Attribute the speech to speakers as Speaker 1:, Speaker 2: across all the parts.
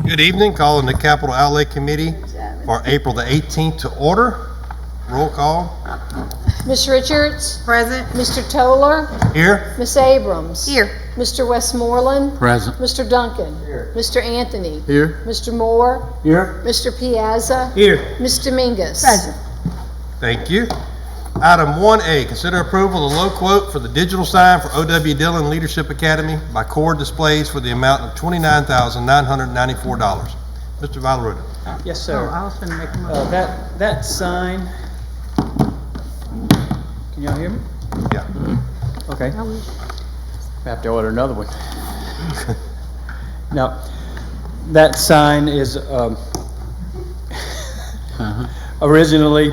Speaker 1: Good evening. Calling the Capital Outlay Committee for April the 18th to order. Roll call.
Speaker 2: Ms. Richards?
Speaker 3: Present.
Speaker 2: Mr. Toller?
Speaker 1: Here.
Speaker 2: Ms. Abrams?
Speaker 3: Here.
Speaker 2: Mr. Westmoreland?
Speaker 4: Present.
Speaker 2: Mr. Duncan?
Speaker 1: Here.
Speaker 2: Mr. Anthony?
Speaker 4: Here.
Speaker 2: Mr. Moore?
Speaker 4: Here.
Speaker 2: Mr. Piazza?
Speaker 4: Here.
Speaker 2: Ms. Dominguez?
Speaker 3: Present.
Speaker 1: Thank you. Item 1A, consider approval of the low quote for the digital sign for O.W. Dillon Leadership Academy by Cord Displays for the amount of $29,994. Mr. Valaruda.
Speaker 5: Yes, sir.
Speaker 3: I was going to make a motion.
Speaker 5: That sign, can y'all hear me?
Speaker 1: Yeah.
Speaker 5: Okay. I have to order another one. Now, that sign is, originally,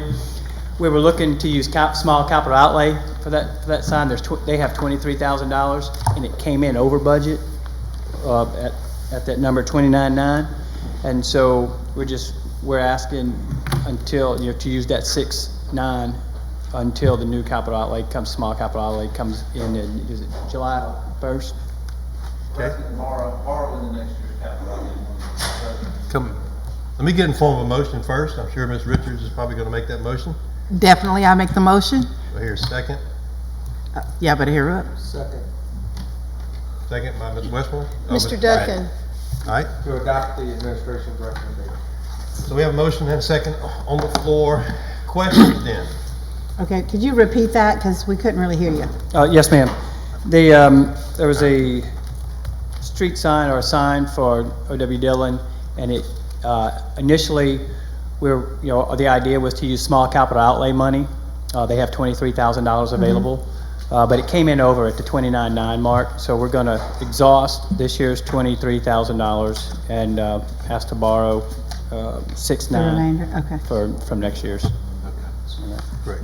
Speaker 5: we were looking to use small capital outlay for that sign. They have $23,000, and it came in over budget at that number 29.9, and so we're asking until to use that 6.9 until the new capital outlay small capital outlay comes in is it July 1st?
Speaker 1: Okay.
Speaker 6: Borrow in the next year's capital outlay.
Speaker 1: Let me get in form of a motion first. I'm sure Ms. Richards is probably going to make that motion.
Speaker 3: Definitely, I make the motion.
Speaker 1: Do I hear a second?
Speaker 3: Yeah, but hear up.
Speaker 1: Second by Ms. Westmore.
Speaker 2: Mr. Duncan?
Speaker 1: All right.
Speaker 6: To adopt the administration's recommendation.
Speaker 1: So we have a motion and a second on the floor. Questions then?
Speaker 7: Okay, could you repeat that, because we couldn't really hear you?
Speaker 5: Yes, ma'am. There was a street sign or a sign for O.W. Dillon, and it initially the idea was to use small capital outlay money. They have $23,000 available, but it came in over at the 29.9 mark. So we're going to exhaust this year's $23,000 and ask to borrow 6.9
Speaker 7: The remainder, okay.
Speaker 5: from next year's.
Speaker 1: Great.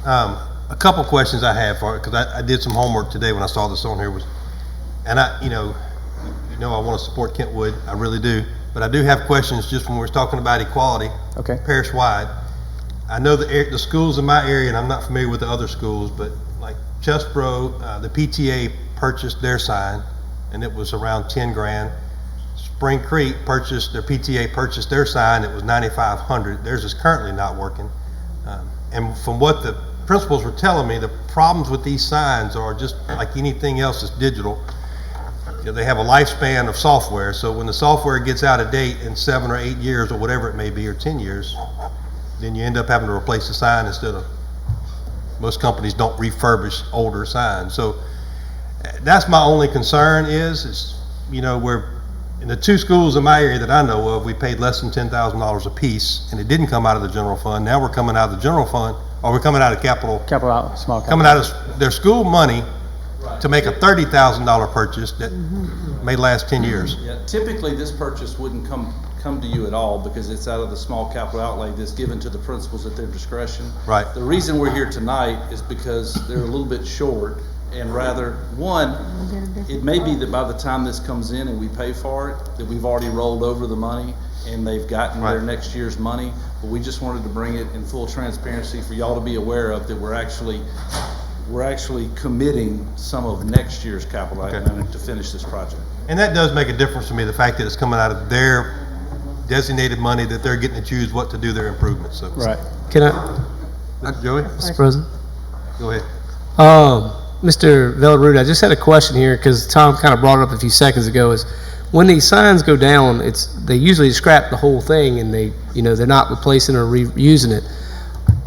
Speaker 1: A couple questions I have for it, because I did some homework today when I saw this on here and I want to support Kentwood, I really do, but I do have questions just when we're talking about equality,
Speaker 5: Okay.
Speaker 1: parish-wide. I know the schools in my area, and I'm not familiar with the other schools, but like Chesbro, the PTA purchased their sign, and it was around 10 grand. Spring Creek their PTA purchased their sign, it was $9,500. Theirs is currently not working. And from what the principals were telling me, the problems with these signs are just like anything else that's digital. They have a lifespan of software, so when the software gets out of date in 7 or 8 years or whatever it may be, or 10 years, then you end up having to replace the sign instead of, most companies don't refurbish older signs. So that's my only concern is we're in the two schools in my area that I know of, we paid less than $10,000 a piece, and it didn't come out of the general fund. Now we're coming out of the general fund, or we're coming out of
Speaker 5: Capital outlay, small capital.
Speaker 1: coming out of their school money to make a $30,000 purchase that may last 10 years.
Speaker 6: Yeah, typically this purchase wouldn't come to you at all because it's out of the small capital outlay that's given to the principals at their discretion.
Speaker 1: Right.
Speaker 6: The reason we're here tonight is because they're a little bit short, and it may be that by the time this comes in and we pay for it, that we've already rolled over the money and they've gotten their next year's money, but we just wanted to bring it in full transparency for y'all to be aware of that we're actually committing some of next year's capital outlay to finish this project.
Speaker 1: And that does make a difference to me, the fact that it's coming out of their designated money, that they're getting to choose what to do their improvements. So.
Speaker 5: Right.
Speaker 4: Can I,
Speaker 1: Joey?
Speaker 4: Mr. President?
Speaker 1: Go ahead.
Speaker 4: Mr. Valaruda, I just had a question here because Tom kind of brought it up a few seconds ago. Is when these signs go down, they usually scrap the whole thing and they're not replacing or reusing it.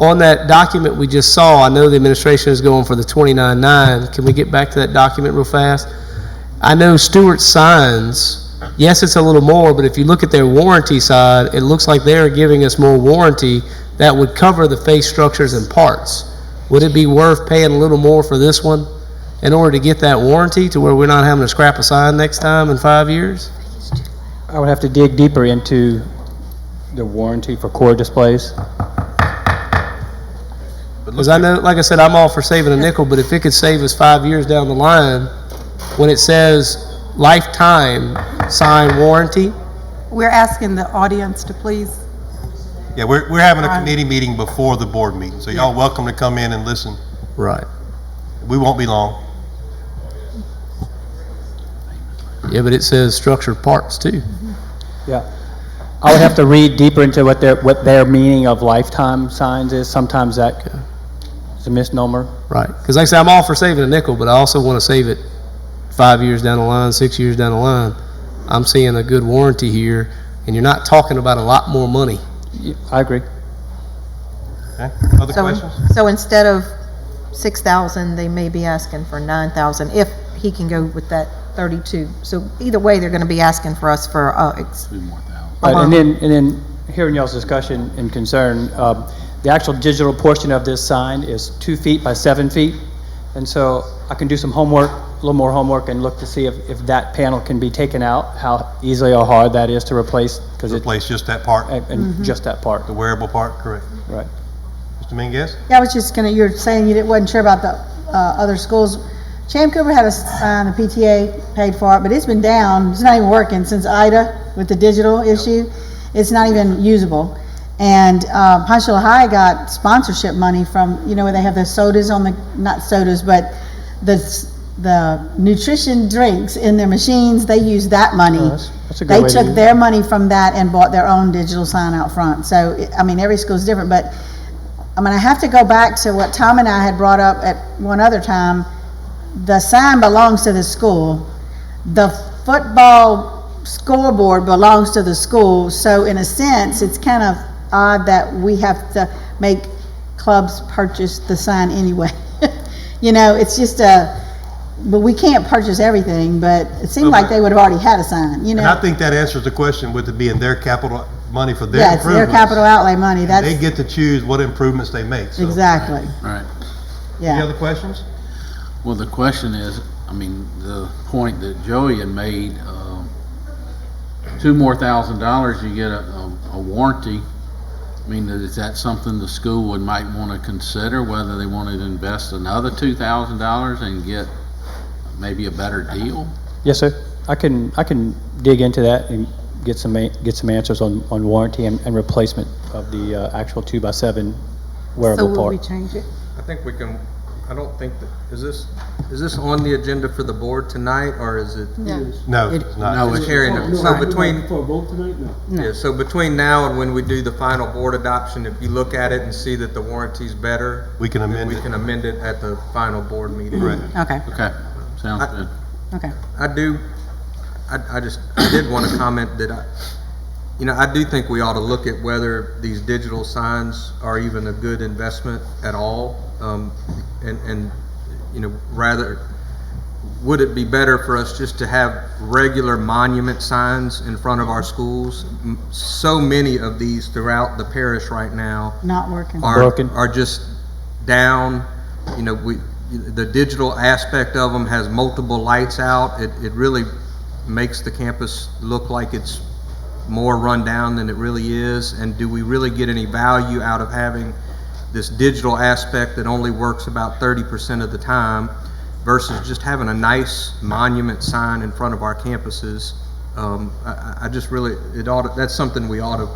Speaker 4: On that document we just saw, I know the administration is going for the 29.9. Can we get back to that document real fast? I know Stewart's signs, yes, it's a little more, but if you look at their warranty side, it looks like they're giving us more warranty that would cover the face structures and parts. Would it be worth paying a little more for this one in order to get that warranty to where we're not having to scrap a sign next time in 5 years?
Speaker 5: I would have to dig deeper into the warranty for core displays.
Speaker 4: Because I know, like I said, I'm all for saving a nickel, but if it could save us 5 years down the line, when it says lifetime sign warranty.
Speaker 3: We're asking the audience to please.
Speaker 1: Yeah, we're having a committee meeting before the board meeting, so y'all welcome to come in and listen.
Speaker 4: Right.
Speaker 1: We won't be long.
Speaker 4: Yeah, but it says structured parts too.
Speaker 5: Yeah. I would have to read deeper into what their meaning of lifetime signs is. Sometimes that is a misnomer.
Speaker 4: Right, because like I say, I'm all for saving a nickel, but I also want to save it 5 years down the line, 6 years down the line. I'm seeing a good warranty here, and you're not talking about a lot more money.
Speaker 5: I agree.
Speaker 1: Okay, other questions?
Speaker 3: So instead of 6,000, they may be asking for 9,000 if he can go with that 32. So either way, they're going to be asking for us for,
Speaker 5: Right, and then hearing y'all's discussion and concern, the actual digital portion of this sign is 2 feet by 7 feet. And so I can do some homework, a little more homework, and look to see if that panel can be taken out, how easily or hard that is to replace. Because
Speaker 1: Replace just that part,
Speaker 5: and just that part,
Speaker 1: the wearable part, correct.
Speaker 5: right.
Speaker 1: Mr. Mingus?
Speaker 7: Yeah, I was just gonna, you're saying wasn't sure about the other schools. Cham Cooper had a sign, the PTA paid for it, but it's been down, it's not even working since Ida with the digital issue. It's not even usable. And Ponchatoula High got sponsorship money from, where they have the sodas on the, not sodas, but the nutrition drinks in their machines, they use that money.
Speaker 5: Oh, that's a good
Speaker 7: They
Speaker 5: way to
Speaker 7: took
Speaker 5: use it.
Speaker 7: their money from that and bought their own digital sign out front. So, every school's different, but I have to go back to what Tom and I had brought up at one other time. The sign belongs to the school. The football scoreboard belongs to the school. So in a sense, it's kind of odd that we have to make clubs purchase the sign anyway. It's just but we can't purchase everything, but it seemed like they would have already had a sign,
Speaker 1: And I think that answers the question with it being their capital money for their
Speaker 7: Yeah, it's their
Speaker 1: improvements.
Speaker 7: capital outlay money. That's
Speaker 1: They get to choose what improvements they make, so.
Speaker 7: exactly,
Speaker 8: Right.
Speaker 1: Any
Speaker 7: yeah.
Speaker 1: other questions?
Speaker 8: Well, the question is, the point that Joey had made, $2,000 more, you get a warranty. Is that something the school might want to consider, whether they wanted to invest another $2,000 and get maybe a better deal?
Speaker 5: Yes, sir. I can dig into that and get some answers on warranty and replacement of the actual 2x7
Speaker 3: So
Speaker 5: wearable
Speaker 3: will we
Speaker 5: part.
Speaker 3: change it?
Speaker 9: I think we can, I don't think that, is this on the agenda for the board tonight, or is it?
Speaker 2: No.
Speaker 1: No, it's not.
Speaker 8: No,
Speaker 9: We're
Speaker 8: it's
Speaker 9: carrying it, so between,
Speaker 10: For a vote tonight? No.
Speaker 9: yeah, so between now and when we do the final board adoption, if you look at it and see that the warranty's better,
Speaker 1: We can
Speaker 9: then
Speaker 1: amend
Speaker 9: we
Speaker 1: it.
Speaker 9: can amend it at the final board meeting.
Speaker 1: Right.
Speaker 3: Okay,
Speaker 8: Okay, sounds good.
Speaker 3: okay.
Speaker 9: I did want to comment that I do think we ought to look at whether these digital signs are even a good investment at all. Rather, would it be better for us just to have regular monument signs in front of our schools? So many of these throughout the parish right now
Speaker 7: Not working.
Speaker 5: Broken.
Speaker 9: are just down. The digital aspect of them has multiple lights out. It really makes the campus look like it's more run down than it really is. And do we really get any value out of having this digital aspect that only works about 30% of the time versus just having a nice monument sign in front of our campuses? I just really, that's something we ought to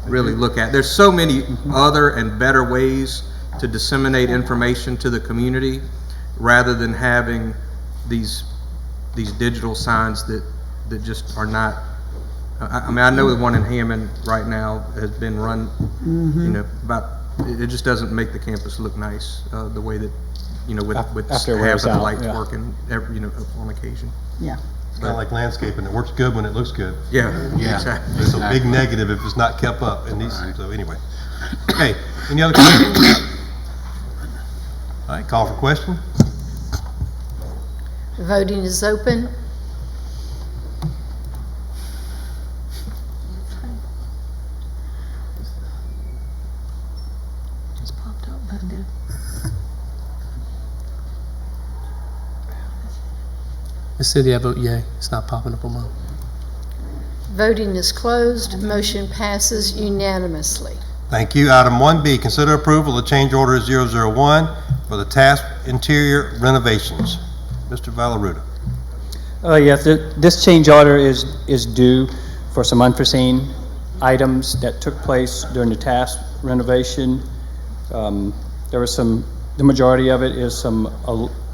Speaker 9: really look at. There's so many other and better ways to disseminate information to the community rather than having these digital signs that just are not. I know the one in Hammond right now has been run, it just doesn't make the campus look nice, the way that, with
Speaker 5: After it
Speaker 9: half
Speaker 5: wears
Speaker 9: of the
Speaker 5: out,
Speaker 9: lights
Speaker 5: yeah.
Speaker 9: working, on occasion.
Speaker 7: Yeah.
Speaker 1: It's kind of like landscaping. It works good when it looks good.
Speaker 9: Yeah,
Speaker 8: Yeah.
Speaker 9: exactly.
Speaker 1: It's a big negative if it's not kept up. And so anyway. Okay, any other questions? All right, call for question.
Speaker 2: Voting is open.
Speaker 4: Ms. City, I vote yay. It's not popping up on mine.
Speaker 2: Voting is closed. Motion passes unanimously.
Speaker 1: Thank you. Item 1B, consider approval of change order 001 for the task interior renovations. Mr. Valaruda.
Speaker 5: Yes, this change order is due for some unforeseen items that took place during the task renovation. The majority of it is some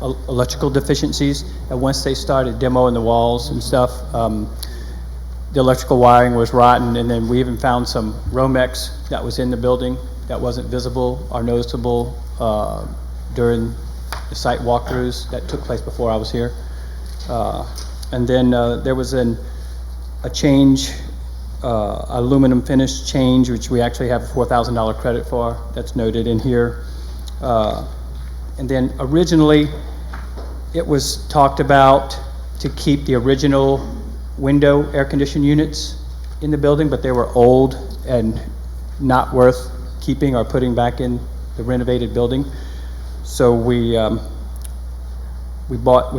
Speaker 5: electrical deficiencies. And once they started demoing the walls and stuff, the electrical wiring was rotten, and then we even found some Romex that was in the building that wasn't visible or noticeable during the site walkthroughs that took place before I was here. And then there was a change, aluminum finish change, which we actually have a $4,000 credit for. That's noted in here. And then originally, it was talked about to keep the original window air conditioning units in the building, but they were old and not worth keeping or putting back in the renovated building. So we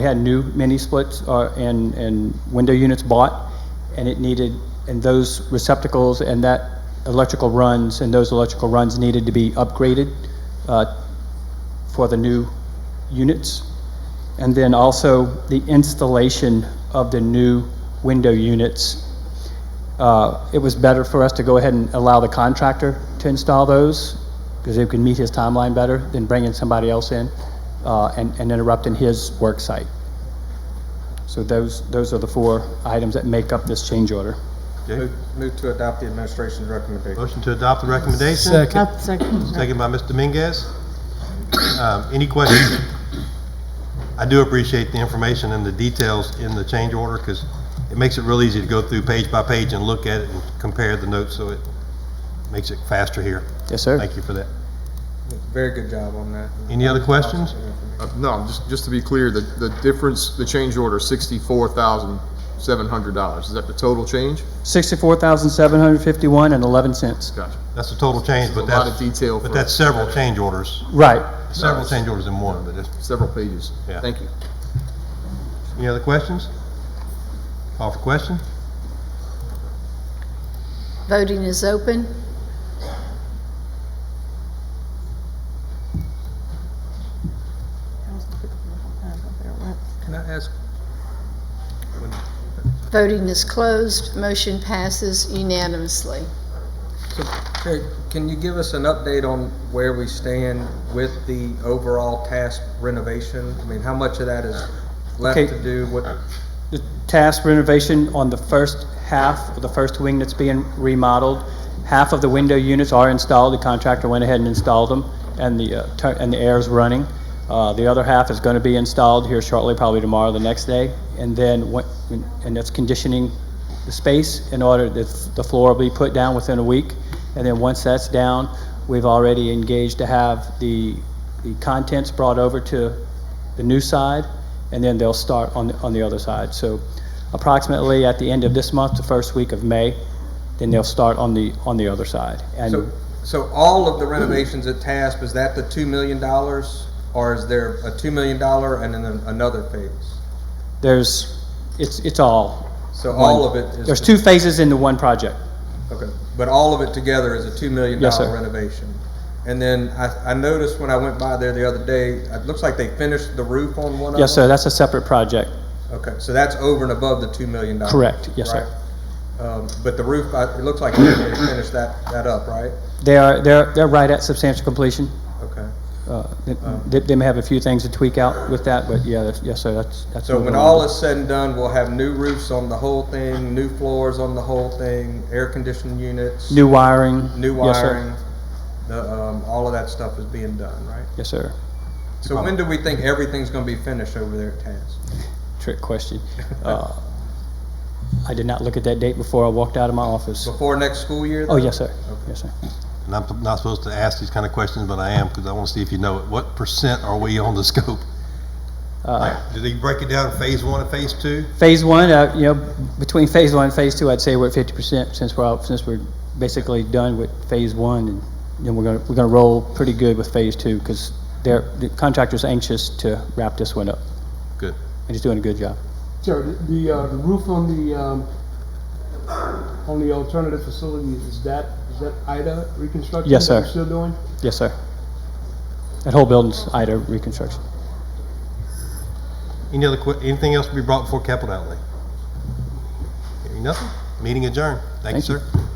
Speaker 5: had new mini splits and window units bought, and it needed, and those receptacles and that electrical runs and those electrical runs needed to be upgraded for the new units. And then also the installation of the new window units. It was better for us to go ahead and allow the contractor to install those because they could meet his timeline better than bringing somebody else in and interrupting his work site. So those are the 4 items that make up this change order.
Speaker 1: Okay.
Speaker 9: Move to adopt the administration's recommendation.
Speaker 1: Motion to adopt the recommendation?
Speaker 4: Second.
Speaker 1: Second by Mr. Dominguez. Any questions? I do appreciate the information and the details in the change order because it makes it real easy to go through page by page and look at it and compare the notes, so it makes it faster here.
Speaker 5: Yes, sir.
Speaker 1: Thank you for that.
Speaker 9: Very good job on that.
Speaker 1: Any other questions?
Speaker 10: No, just to be clear, the difference, the change order, $64,700. Is that the total change?
Speaker 5: $64,751.11.
Speaker 10: Gotcha.
Speaker 1: That's the total change, but
Speaker 10: A lot of
Speaker 1: that's,
Speaker 10: detail
Speaker 1: but
Speaker 10: for
Speaker 1: that's several change orders.
Speaker 5: Right.
Speaker 1: Several change orders in one, but it's,
Speaker 10: several pages.
Speaker 1: Yeah.
Speaker 10: Thank you.
Speaker 1: any other questions? Call for question?
Speaker 2: Voting is open.
Speaker 9: Can I ask,
Speaker 2: Voting is closed. Motion passes unanimously.
Speaker 9: so, Terry, can you give us an update on where we stand with the overall task renovation? I mean, how much of that is left
Speaker 5: Okay.
Speaker 9: to do? What?
Speaker 5: The task renovation on the first half, or the first wing that's being remodeled, half of the window units are installed. The contractor went ahead and installed them, and the air is running. The other half is going to be installed here shortly, probably tomorrow, the next day, and then and that's conditioning the space in order that the floor will be put down within a week. And then once that's down, we've already engaged to have the contents brought over to the new side, and then they'll start on the other side. So approximately at the end of this month, the first week of May, then they'll start on the other side. And
Speaker 9: So all of the renovations at TASP, is that the $2 million? Or is there a $2 million and then another phase?
Speaker 5: it's all.
Speaker 9: So all of it is.
Speaker 5: There's 2 phases into one project.
Speaker 9: Okay, but all of it together is a $2 million
Speaker 5: Yes, sir.
Speaker 9: renovation? And then I noticed when I went by there the other day, it looks like they finished the roof on one of them?
Speaker 5: Yes, sir, that's a separate project.
Speaker 9: Okay, so that's over and above the $2 million?
Speaker 5: Correct, yes, sir.
Speaker 9: right? But the roof, it looks like they finished that up, right?
Speaker 5: They're right at substantial completion.
Speaker 9: Okay.
Speaker 5: They may have a few things to tweak out with that, but yeah, yes, sir, that's.
Speaker 9: So when all is said and done, we'll have new roofs on the whole thing, new floors on the whole thing, air conditioning units?
Speaker 5: New wiring.
Speaker 9: New
Speaker 5: Yes, sir.
Speaker 9: wiring? All of that stuff is being done, right?
Speaker 5: Yes, sir.
Speaker 9: So when do we think everything's gonna be finished over there at TAS?
Speaker 5: Trick question. I did not look at that date before I walked out of my office.
Speaker 9: Before next school year?
Speaker 5: Oh,
Speaker 9: then?
Speaker 5: yes, sir. Yes, sir.
Speaker 1: And I'm not supposed to ask these kind of questions, but I am because I want to see if you know it. What % are we on the scope? Did they break it down phase 1 and phase 2?
Speaker 5: Phase 1, between phase 1 and phase 2, I'd say we're at 50% since we're basically done with phase 1, and then we're gonna roll pretty good with phase 2 because the contractor's anxious to wrap this one up,
Speaker 1: Good.
Speaker 5: and he's doing a good job.
Speaker 11: Sir, the roof on the alternative facility, is that IDA reconstruction?
Speaker 5: Yes,
Speaker 11: that
Speaker 5: sir.
Speaker 11: you're still doing?
Speaker 5: Yes, sir. That whole building's IDA reconstruction.
Speaker 1: Anything else to be brought before capital outlay? Hearing nothing? Meeting adjourned. Thank you,
Speaker 5: Thank you.
Speaker 1: sir.